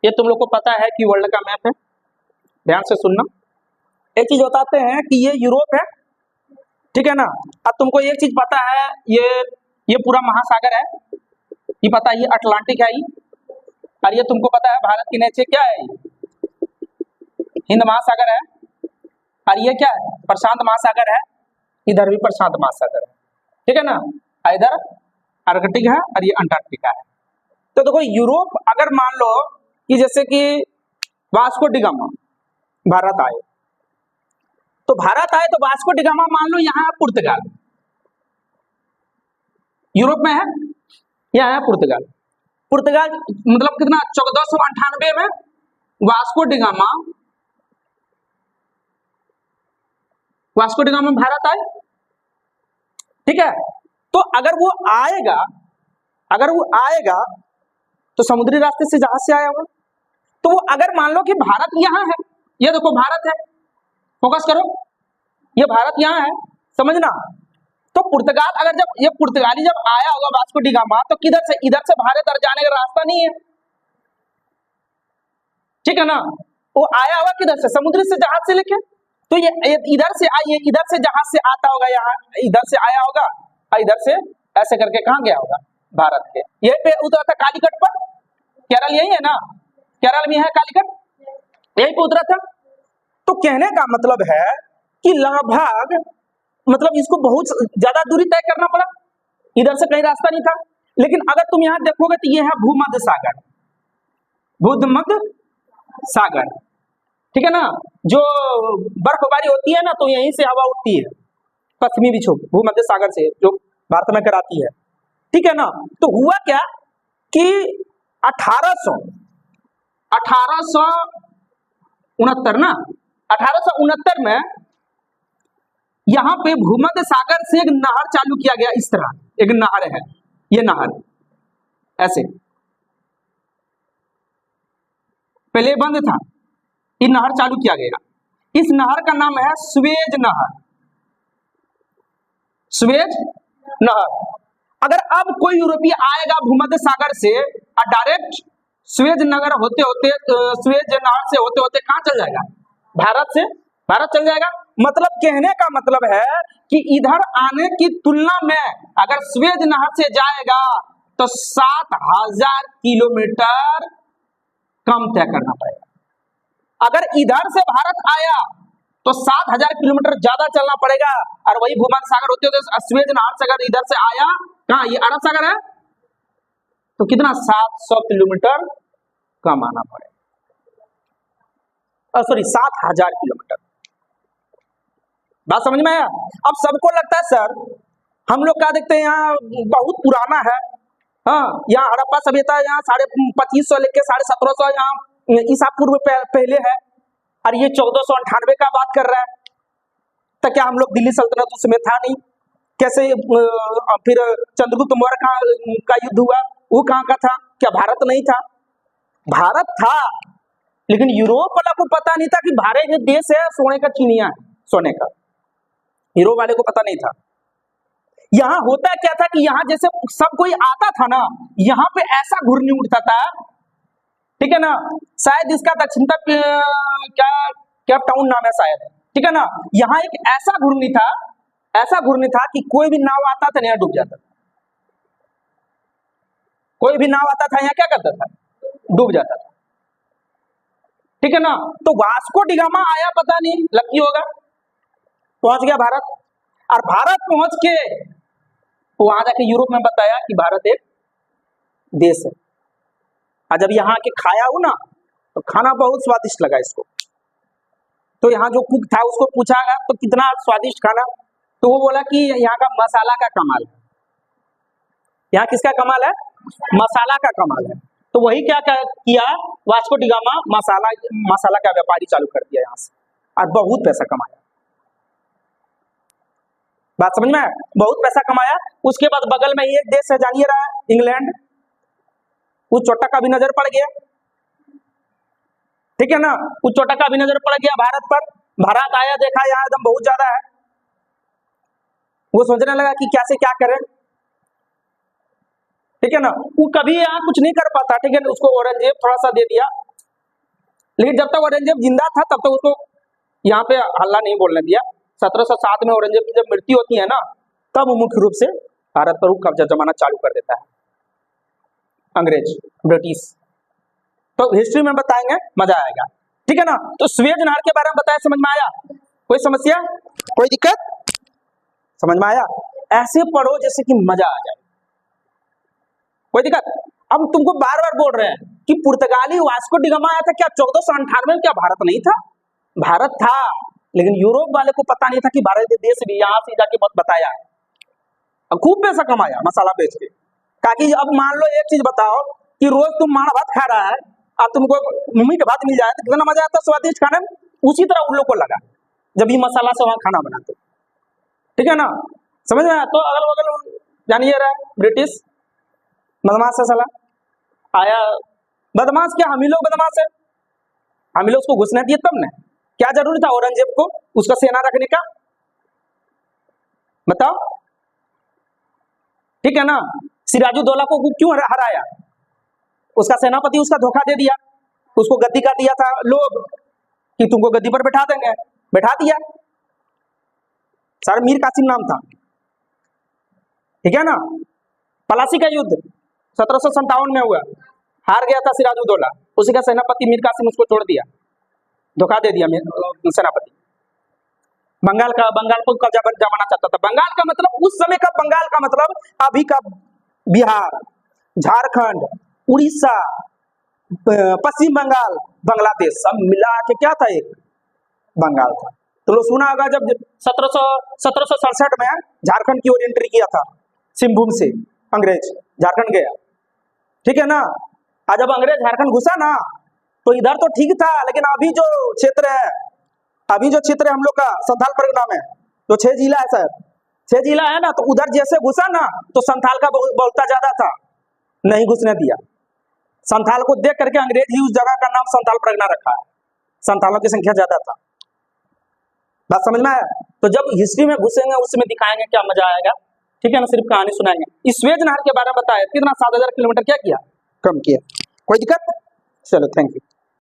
ये तुम लोग को पता है कि वर्ल्ड का मैप है, ध्यान से सुनना। एक चीज बताते हैं कि ये यूरोप है, ठीक है ना। अब तुमको एक चीज पता है, ये पूरा महासागर है, ये पता है, ये अटलांटिक है ये, और ये तुमको पता है भारत के नीचे क्या है, हिंद महासागर है, और ये क्या है, प्रशांत महासागर है, इधर भी प्रशांत महासागर है, ठीक है ना। इधर आर्कटिक है और ये अंटार्कटिका है। तो देखो यूरोप, अगर मान लो कि जैसे कि वास्को डी गामा भारत आए, तो भारत आए तो वास्को डी गामा मान लो यहाँ है पुर्तगाल, यूरोप में है, यहाँ है पुर्तगाल। पुर्तगाल मतलब कितना, 1498 में वास्को डी गामा भारत आए, ठीक है। तो अगर वो आएगा तो समुद्री रास्ते से जहाज से आया होगा, तो वो अगर मान लो कि भारत यहाँ है, ये देखो भारत है, फोकस करो, ये भारत यहाँ है, समझना। तो पुर्तगाल अगर जब ये पुर्तगाली जब आया होगा वास्को डी गामा, तो किधर से, इधर से भारत जाने का रास्ता नहीं है, ठीक है ना। वो आया होगा किधर से, समुद्र से, जहाज से लेके। तो ये इधर से आइए, इधर से जहाज से आता होगा, यहाँ इधर से आया होगा और इधर से ऐसे करके कहाँ गया होगा, भारत के यही पे उतरा था, कालीकट पर। केरल यही है ना, केरल में है कालीकट, यही पे उतरा था। तो कहने का मतलब है कि लगभग, मतलब इसको बहुत ज्यादा दूरी तय करना पड़ा, इधर से कहीं रास्ता नहीं था। लेकिन अगर तुम यहाँ देखोगे तो ये है भूमध्य सागर, भूमध्य सागर, ठीक है ना। जो बर्फबारी होती है ना, तो यहीं से हवा उठती है, पश्चिमी विक्षोभ भूमध्य सागर से जो भारत में कराती है, ठीक है ना। तो हुआ क्या कि 1869 में यहाँ पे भूमध्य सागर से एक नहर चालू किया गया, इस तरह एक नहर है, ये नहर ऐसे पहले बंद था, ये नहर चालू किया गया। इस नहर का नाम है स्वेज नहर, स्वेज नहर। अगर अब कोई यूरोपीय आएगा भूमध्य सागर से और डायरेक्ट स्वेज नगर होते होते, स्वेज नहर से होते होते कहां चल जाएगा, भारत से, भारत चल जाएगा। मतलब कहने का मतलब है कि इधर आने की तुलना में अगर स्वेज नहर से जाएगा तो 7000 किलोमीटर कम तय करना पड़ेगा। अगर इधर से भारत आया तो 7000 किलोमीटर ज्यादा चलना पड़ेगा, और वही भूमध्य सागर होते होते स्वेज नहर से अगर इधर से आया, कहा ये अरब सागर है, तो कितना 700 किलोमीटर कम आना पड़ेगा, सॉरी 7000 किलोमीटर। बात समझ में आया। अब सबको लगता है सर हम लोग क्या देखते हैं, यहाँ बहुत पुराना है, हाँ यहाँ हड़प्पा सभ्यता यहाँ 2500 लेके 1750 यहाँ ईसा पूर्व पहले है, और ये 1498 का बात कर रहा है। तो क्या हम लोग दिल्ली सल्तनत उसमें था नहीं, कैसे फिर चंद्रगुप्त मौर्य का युद्ध हुआ, वो कहाँ का था, क्या भारत नहीं था? भारत था, लेकिन यूरोप वाला को पता नहीं था कि भारत एक देश है, सोने का चिड़िया है, सोने का, यूरोप वाले को पता नहीं था। यहाँ होता क्या था कि यहाँ जैसे सब कोई आता था ना, यहाँ पे ऐसा घूर्णी उठता था, ठीक है ना, शायद इसका दक्षिणता क्या टाउन नाम है शायद, ठीक है ना। यहाँ एक ऐसा घूर्णी था, ऐसा घूर्णी था कि कोई भी नाव आता था यहाँ डूब जाता था, कोई भी नाव आता था यहाँ क्या करता था, डूब जाता था, ठीक है ना। तो वास्को डी गामा आया, पता नहीं लकी होगा, पहुंच गया भारत, और भारत पहुंच के वहां जाके यूरोप में बताया कि भारत एक देश है। और जब यहाँ के खाया हो ना, तो खाना बहुत स्वादिष्ट लगा इसको। तो यहाँ जो कुक था उसको पूछा गया तो कितना स्वादिष्ट खाना, तो वो बोला कि यहाँ का मसाला का कमाल है। यहाँ किसका कमाल है? मसाला का कमाल है। तो वही क्या किया, वास्को डी गामा मसाला का व्यापारी चालू कर दिया यहाँ से, और बहुत पैसा कमाया। बात समझ में आया? बहुत पैसा कमाया। उसके बाद बगल में ही एक देश है, जानिए रहा है, इंग्लैंड, उस चोटा का भी नजर पड़ गया, ठीक है ना, उस चोटा का भी नजर पड़ गया भारत पर। भारत आया, देखा यहाँ एकदम बहुत ज्यादा है, वो सोचने लगा कि क्या से क्या करें, ठीक है ना। वो कभी यहाँ कुछ नहीं कर पाता, ठीक है, उसको औरंगजेब थोड़ा सा दे दिया, लेकिन जब तक औरंगजेब जिंदा था तब तक उसको यहाँ पे हल्ला नहीं बोलने दिया। 1707 में औरंगजेब की जब मृत्यु होती है ना, तब वो मुख्य रूप से भारत पर कब्जा जमाना चालू कर देता है अंग्रेज, ब्रिटिश। तो हिस्ट्री में बताएंगे, मजा आएगा, ठीक है ना। तो स्वेज नहर के बारे में बताया, समझ में आया? कोई समस्या, कोई दिक्कत, समझ में आया? ऐसे पढ़ो जैसे कि मजा आ जाए, कोई दिक्कत? अब तुमको बार बार बोल रहे हैं कि पुर्तगाली वास्को डिगामा आया था क्या 1498 में? क्या भारत नहीं था? भारत था, लेकिन यूरोप वाले को पता नहीं था कि भारत के देश भी यहाँ से जाके मत बताया। अब खूब पैसा कमाया मसाला बेच के। ताकि अब मान लो एक चीज बताओ कि रोज तुम माड़ भात खा रहा है, अब तुमको मीट भात मिल जाए तो कितना मजा आता, स्वादिष्ट खाने में। उसी तरह उन लोग को लगा जब ये मसाला से वहां खाना बनाते, ठीक है ना, समझ में आया? तो अगल बगल जानिए रहा ब्रिटिश बदमाश है साला आया। बदमाश क्या, हम ही लोग बदमाश है, हम ही लोग उसको घुसने दिए तब ना। क्या जरूरी था औरंगजेब को उसका सेना रखने का, बताओ? ठीक है ना। सिराजुद्दौला को क्यों हराया? उसका सेनापति उसका धोखा दे दिया, उसको गद्दी का दिया था लोग कि तुमको गद्दी पर बैठा देंगे, बैठा दिया। सर मीर कासिम नाम था, ठीक है ना। पलासी का युद्ध 1757 में हुआ, हार गया था सिराजुद्दौला, उसी का सेनापति मीर कासिम उसको छोड़ दिया, धोखा दे दिया सेनापति। बंगाल को कब्जा जमाना चाहता था। बंगाल का मतलब उस समय का बंगाल का मतलब अभी का बिहार, झारखंड, उड़ीसा, पश्चिम बंगाल, बांग्लादेश, सब मिला के क्या था, एक बंगाल था। तो लोग सुना होगा जब 1767 में झारखंड की ओर एंट्री किया था, सिंहभूम से अंग्रेज झारखंड गया, ठीक है ना। आज जब अंग्रेज झारखंड घुसा ना, तो इधर तो ठीक था, लेकिन अभी जो क्षेत्र है, हम लोग का संथाल परगना में जो 6 जिला है सर, 6 जिला है ना, तो उधर जैसे घुसा ना तो संथाल का बहुलता ज्यादा था, नहीं घुसने दिया। संथाल को देख करके अंग्रेज ही उस जगह का नाम संथाल परगना रखा है, संथालों की संख्या ज्यादा था। बात समझ में आया? तो जब हिस्ट्री में घुसेंगे उसमें दिखाएंगे, क्या मजा आएगा, ठीक है ना। सिर्फ कहानी सुनाएंगे। इस स्वेज नहर के बारे में बताया, कितना 7000 किलोमीटर क्या किया, कम किया। कोई दिक्कत? चलो थैंक यू।